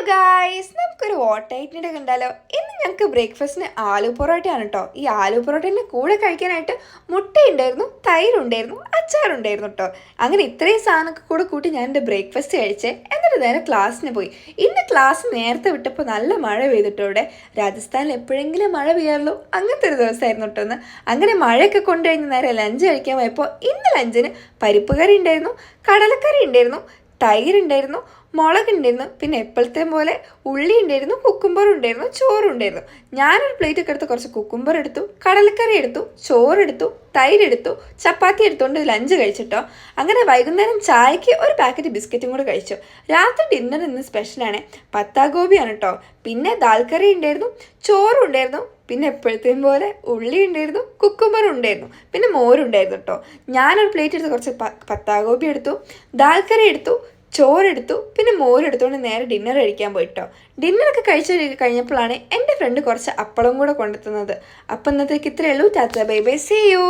Guys, നമുക്കൊരു ഓട്ടൈറ്റിനിടെ കണ്ടാലോ. ഇന്ന് ഞങ്ങൾക്ക് ബ്രേക്ക്ഫാസ്റ്റിന് ആലു പൊറോട്ടയാണ് കേട്ടോ. ഈ ആലു പൊറോട്ടേൻ്റെ കൂടെ കഴിക്കാനായിട്ട് മുട്ടയുണ്ടായിരുന്നു, തൈരുണ്ടായിരുന്നു, അച്ചാറുണ്ടായിരുന്നു കേട്ടോ. അങ്ങനെ ഇത്രയും സാധനമൊക്കെ കൂടെ കൂട്ടി ഞാൻ എൻ്റെ ബ്രേക്ക്ഫാസ്റ്റ് കഴിച്ചേ. എന്നിട്ട് നേരെ ക്ലാസ്സിന് പോയി. ഇന്ന് ക്ലാസ് നേരത്തെ വിട്ടപ്പോൾ നല്ല മഴ പെയ്തിട്ടോ. ഇവിടെ രാജസ്ഥാനിൽ എപ്പോഴെങ്കിലും മഴ പെയ്യാറുള്ളൂ, അങ്ങനത്തെ ഒരു ദിവസമായിരുന്നു കേട്ടോ ഒന്ന്. അങ്ങനെ മഴയൊക്കെ കൊണ്ടുകഴിഞ്ഞ് നേരെ ലഞ്ച് കഴിക്കാൻ പോയപ്പോൾ ഇന്ന് ലഞ്ചിന് പരിപ്പ് കറി ഉണ്ടായിരുന്നു, കടലക്കറി ഉണ്ടായിരുന്നു, തൈരുണ്ടായിരുന്നു, മുളകുണ്ടായിരുന്നു, പിന്നെ എപ്പോഴത്തെ പോലെ ഉള്ളി ഉണ്ടായിരുന്നു, കുക്കുംബർ ഉണ്ടായിരുന്നു, ചോറുണ്ടായിരുന്നു. ഞാനൊരു പ്ലേറ്റൊക്കെ എടുത്ത് കുറച്ച് കുക്കുംബർ എടുത്തു, കടലക്കറി എടുത്തു, ചോറെടുത്തു, തൈരെടുത്തു, ചപ്പാത്തി എടുത്തുകൊണ്ട് ലഞ്ച് കഴിച്ചിട്ടോ. അങ്ങനെ വൈകുന്നേരം ചായക്ക് ഒരു പാക്കറ്റ് ബിസ്ക്കറ്റും കൂടെ കഴിച്ചു. രാത്രി ഡിന്നർ ഇന്ന് സ്പെഷ്യലാണ്, പത്താഗോബിയാണ് കേട്ടോ. പിന്നെ ദാൽക്കറി ഉണ്ടായിരുന്നു, ചോറും ഉണ്ടായിരുന്നു, പിന്നെ എപ്പോഴത്തെയും പോലെ ഉള്ളി ഉണ്ടായിരുന്നു, കുക്കുംബർ ഉണ്ടായിരുന്നു, പിന്നെ മോരുണ്ടായിരുന്നു കേട്ടോ. ഞാനൊരു പ്ലേറ്റ് എടുത്ത് കുറച്ച് പത്താഗോബി എടുത്തു, ദാൽക്കറി എടുത്തു, ചോറെടുത്തു, പിന്നെ മോരെടുത്തുകൊണ്ട് നേരെ ഡിന്നർ കഴിക്കാൻ പോയിട്ടോ. ഡിന്നറൊക്കെ കഴിഞ്ഞപ്പോഴാണ് എൻ്റെ ഫ്രണ്ട് കുറച്ച് അപ്പളം കൂടെ കൊണ്ടെത്തുന്നത്. അപ്പം ഇന്നത്തേക്ക് ഇത്രയേ ഉള്ളൂ. ടാറ്റാ ബൈ ബൈ, സീ യു.